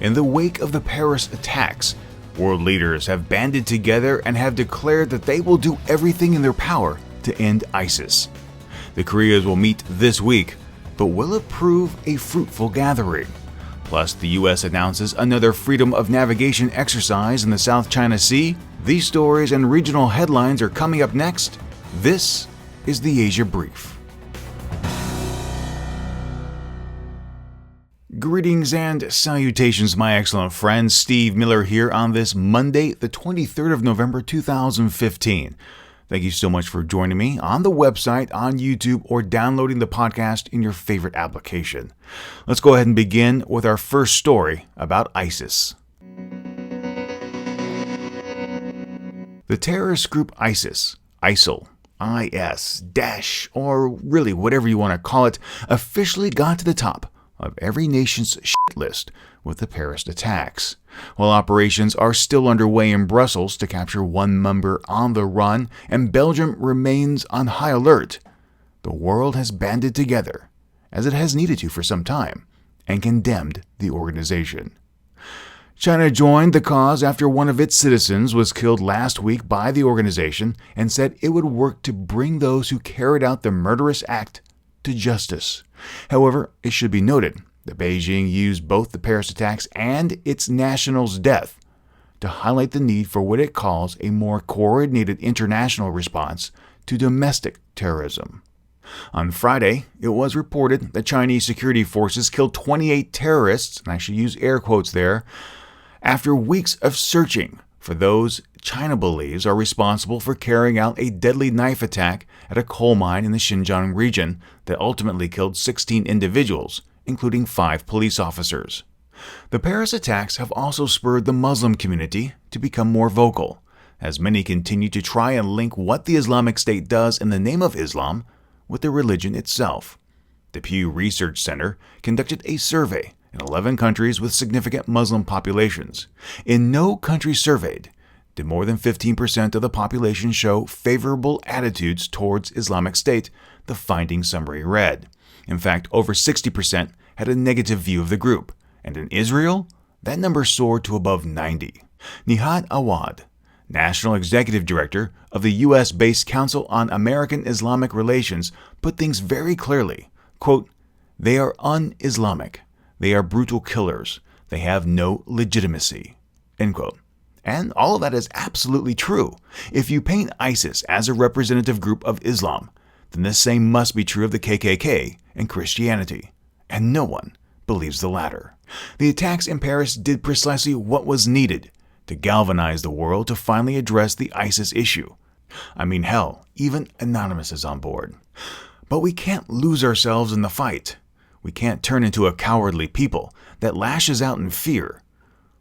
In the wake of the Paris attacks, world leaders have banded together and have declared that they will do everything in their power to end ISIS. The Koreas will meet this week, but will it prove a fruitful gathering? Plus, the U.S. announces another freedom of navigation exercise in the South China Sea. These stories and regional headlines are coming up next. This is the Asia Brief. Greetings and salutations, my excellent friends. Steve Miller here on this Monday, the 23rd of November, 2015. Thank you so much for joining me on the website, on YouTube, or downloading the podcast in your favorite application. Let's go ahead and begin with our first story about ISIS. The terrorist group ISIS, ISIL, IS, or really whatever you want to call it, officially got to the top of every nation's shit list with the Paris attacks. While operations are still underway in Brussels to capture one member on the run and Belgium remains on high alert, the world has banded together, as it has needed to for some time, and condemned the organization. China joined the cause after one of its citizens was killed last week by the organization and said it would work to bring those who carried out the murderous act to justice. However, it should be noted that Beijing used both the Paris attacks and its national's death to highlight the need for what it calls a more coordinated international response to domestic terrorism. On Friday, it was reported that Chinese security forces killed 28 terrorists, and I should use air quotes there, after weeks of searching for those China believes are responsible for carrying out a deadly knife attack at a coal mine in the Xinjiang region that ultimately killed 16 individuals, including 5 police officers. The Paris attacks have also spurred the Muslim community to become more vocal, as many continue to try and link what the Islamic State does in the name of Islam with the religion itself. The Pew Research Center conducted a survey in 11 countries with significant Muslim populations. In no country surveyed did more than 15% of the population show favorable attitudes towards Islamic State, the finding summary read. In fact, over 60% had a negative view of the group, and in Israel, that number soared to above 90. Nihat Awad, National Executive Director of the U.S.-based Council on American Islamic Relations, put things very clearly. Quote, "They are un-Islamic. They are brutal killers. They have no legitimacy." End quote. And all of that is absolutely true. If you paint ISIS as a representative group of Islam, then the same must be true of the KKK and Christianity. And no one believes the latter. The attacks in Paris did precisely what was needed to galvanize the world to finally address the ISIS issue. I mean, hell, even Anonymous is on board. But we can't lose ourselves in the fight. We can't turn into a cowardly people that lashes out in fear.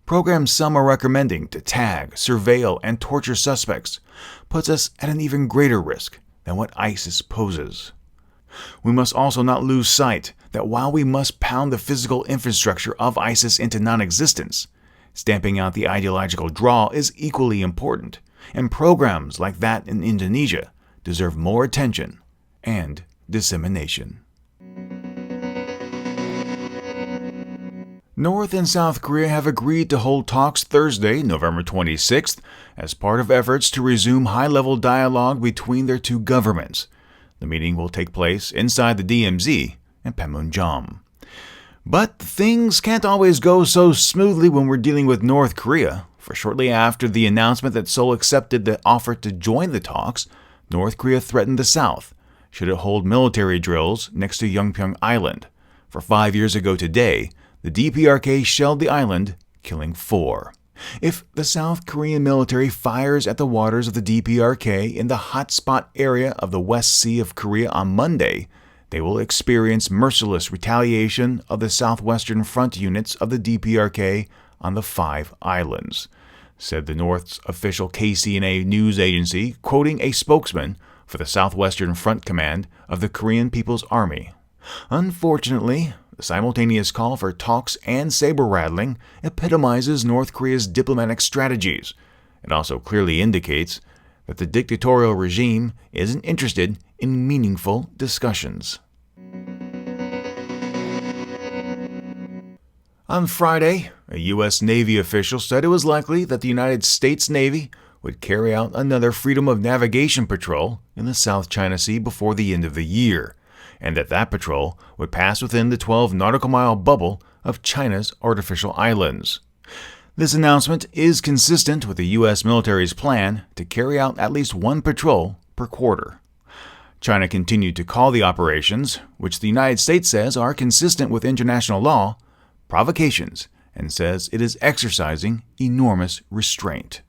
Programs some are recommending to tag, surveil, and torture suspects puts us at an even greater risk than what ISIS poses. We must also not lose sight that while we must pound the physical infrastructure of ISIS into non-existence, stamping out the ideological draw is equally important, and programs like that in Indonesia deserve more attention and dissemination. North and South Korea have agreed to hold talks Thursday, November 26th, as part of efforts to resume high-level dialogue between their two governments. The meeting will take place inside the DMZ in Panmunjom. But things can't always go so smoothly when we're dealing with North Korea, for shortly after the announcement that Seoul accepted the offer to join the talks, North Korea threatened the South should it hold military drills next to Yeonpyeong Island. For 5 years ago today, the DPRK shelled the island, killing 4. If the South Korean military fires at the waters of the DPRK in the hotspot area of the West Sea of Korea on Monday, they will experience merciless retaliation of the Southwestern Front units of the DPRK on the 5 islands, said the North's official KCNA news agency, quoting a spokesman for the Southwestern Front Command of the Korean People's Army. Unfortunately, the simultaneous call for talks and saber-rattling epitomizes North Korea's diplomatic strategies. It also clearly indicates that the dictatorial regime isn't interested in meaningful discussions. On Friday, A U.S. Navy official said it was likely that the United States Navy would carry out another freedom of navigation patrol in the South China Sea before the end of the year, and that patrol would pass within the 12 nautical mile bubble of China's artificial islands. This announcement is consistent with the U.S. military's plan to carry out at least one patrol per quarter. China continued to call the operations, which the United States says are consistent with international law, provocations, and says it is exercising enormous restraint.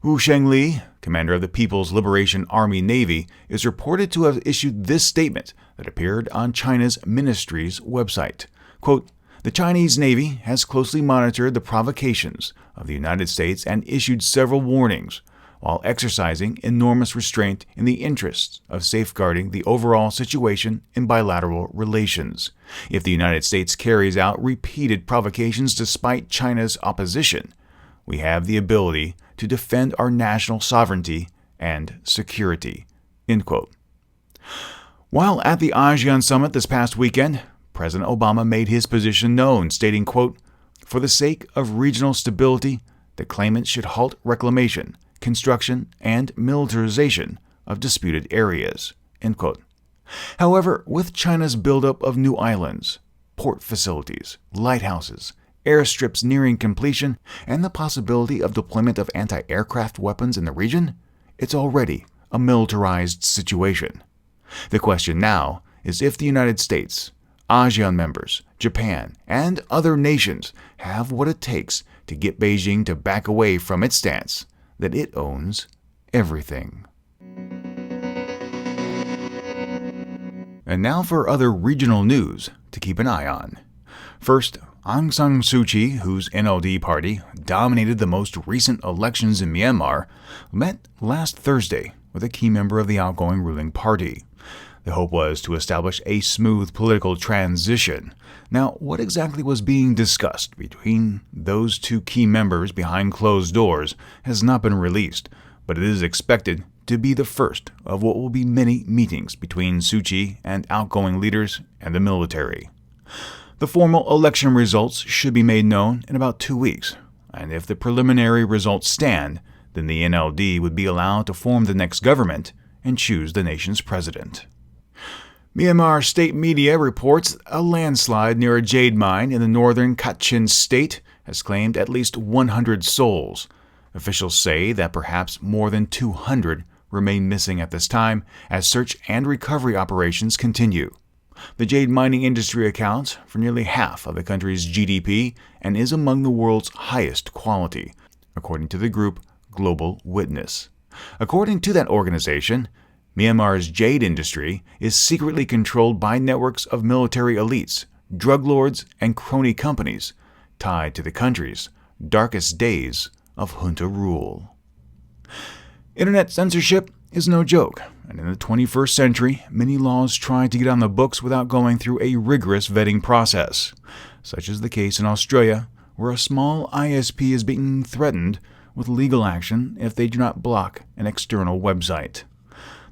Wu Shengli, commander of the People's Liberation Army Navy, is reported to have issued this statement that appeared on China's ministry's website. Quote, "The Chinese Navy has closely monitored the provocations of the United States and issued several warnings, while exercising enormous restraint in the interests of safeguarding the overall situation in bilateral relations. If the United States carries out repeated provocations despite China's opposition, we have the ability to defend our national sovereignty and security." End quote. While at the ASEAN summit this past weekend, President Obama made his position known, stating, quote, "For the sake of regional stability, the claimants should halt reclamation, construction, and militarization of disputed areas." End quote. However, with China's buildup of new islands, port facilities, lighthouses, airstrips nearing completion, and the possibility of deployment of anti-aircraft weapons in the region, it's already a militarized situation. The question now is if the United States, ASEAN members, Japan, and other nations have what it takes to get Beijing to back away from its stance that it owns everything. And now for other regional news to keep an eye on. First, Aung San Suu Kyi, whose NLD party dominated the most recent elections in Myanmar, met last Thursday with a key member of the outgoing ruling party. The hope was to establish a smooth political transition. Now, what exactly was being discussed between those two key members behind closed doors has not been released, but it is expected to be the first of what will be many meetings between Suu Kyi and outgoing leaders and the military. The formal election results should be made known in about 2 weeks, and if the preliminary results stand, then the NLD would be allowed to form the next government and choose the nation's president. Myanmar state media reports a landslide near a jade mine in the northern Kachin state has claimed at least 100 souls. Officials say that perhaps more than 200 remain missing at this time as search and recovery operations continue. The jade mining industry accounts for nearly half of the country's GDP and is among the world's highest quality, according to the group Global Witness. According to that organization, Myanmar's jade industry is secretly controlled by networks of military elites, drug lords, and crony companies tied to the country's darkest days of junta rule. Internet censorship is no joke, and in the 21st century, many laws try to get on the books without going through a rigorous vetting process. Such is the case in Australia, where a small ISP is being threatened with legal action if they do not block an external website.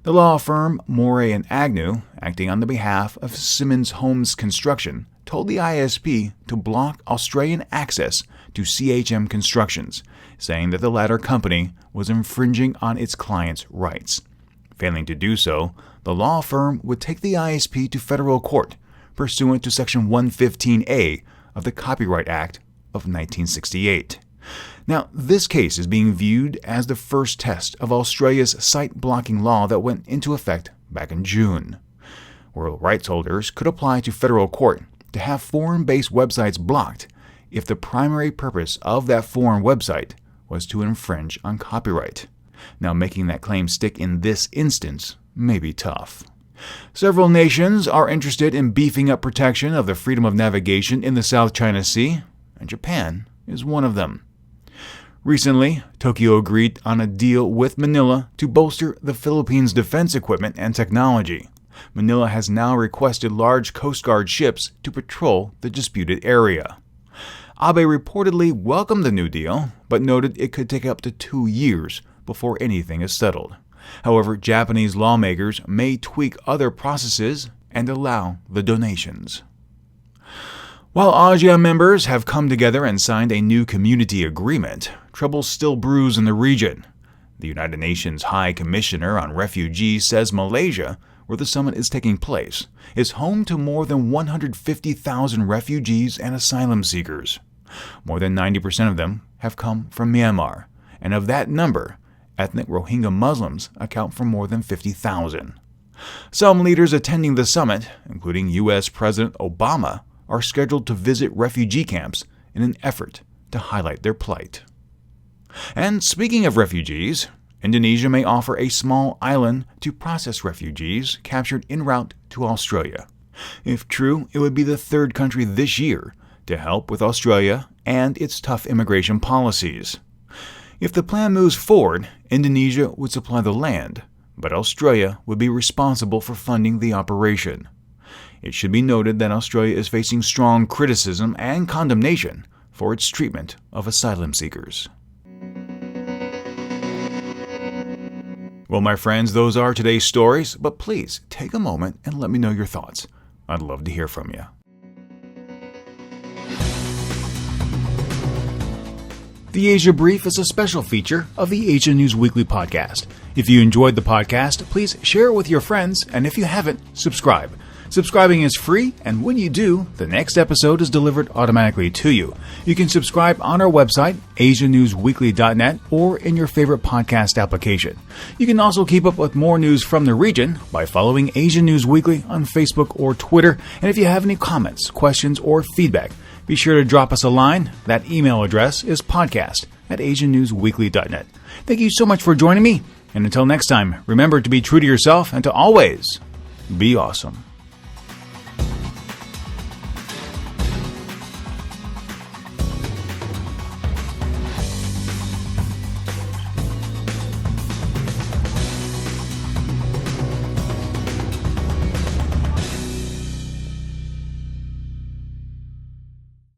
The law firm Moray & Agnew, acting on the behalf of Simmons Homes Construction, told the ISP to block Australian access to CHM Constructions, saying that the latter company was infringing on its clients' rights. Failing to do so, the law firm would take the ISP to federal court, pursuant to Section 115A of the Copyright Act of 1968. Now, this case is being viewed as the first test of Australia's site blocking law that went into effect back in June. World rights holders could apply to federal court to have foreign-based websites blocked if the primary purpose of that foreign website was to infringe on copyright. Now, making that claim stick in this instance may be tough. Several nations are interested in beefing up protection of the freedom of navigation in the South China Sea, and Japan is one of them. Recently, Tokyo agreed on a deal with Manila to bolster the Philippines' defense equipment and technology. Manila has now requested large Coast Guard ships to patrol the disputed area. Abe reportedly welcomed the new deal, but noted it could take up to 2 years before anything is settled. However, Japanese lawmakers may tweak other processes and allow the donations. While ASEAN members have come together and signed a new community agreement, trouble still brews in the region. The United Nations High Commissioner on Refugees says Malaysia, where the summit is taking place, is home to more than 150,000 refugees and asylum seekers. More than 90% of them have come from Myanmar, and of that number, ethnic Rohingya Muslims account for more than 50,000. Some leaders attending the summit, including U.S. President Obama, are scheduled to visit refugee camps in an effort to highlight their plight. And speaking of refugees, Indonesia may offer a small island to process refugees captured en route to Australia. If true, it would be the third country this year to help with Australia and its tough immigration policies. If the plan moves forward, Indonesia would supply the land, but Australia would be responsible for funding the operation. It should be noted that Australia is facing strong criticism and condemnation for its treatment of asylum seekers. Well, my friends, those are today's stories, but please take a moment and let me know your thoughts. I'd love to hear from you. The Asia Brief is a special feature of the Asia News Weekly podcast. If you enjoyed the podcast, please share it with your friends, and if you haven't, subscribe. Subscribing is free, and when you do, the next episode is delivered automatically to you. You can subscribe on our website, asianewsweekly.net, or in your favorite podcast application. You can also keep up with more news from the region by following Asia News Weekly on Facebook or Twitter. And if you have any comments, questions, or feedback, be sure to drop us a line. That email address is podcast@asianewsweekly.net. Thank you so much for joining me, and until next time, remember to be true to yourself and to always be awesome.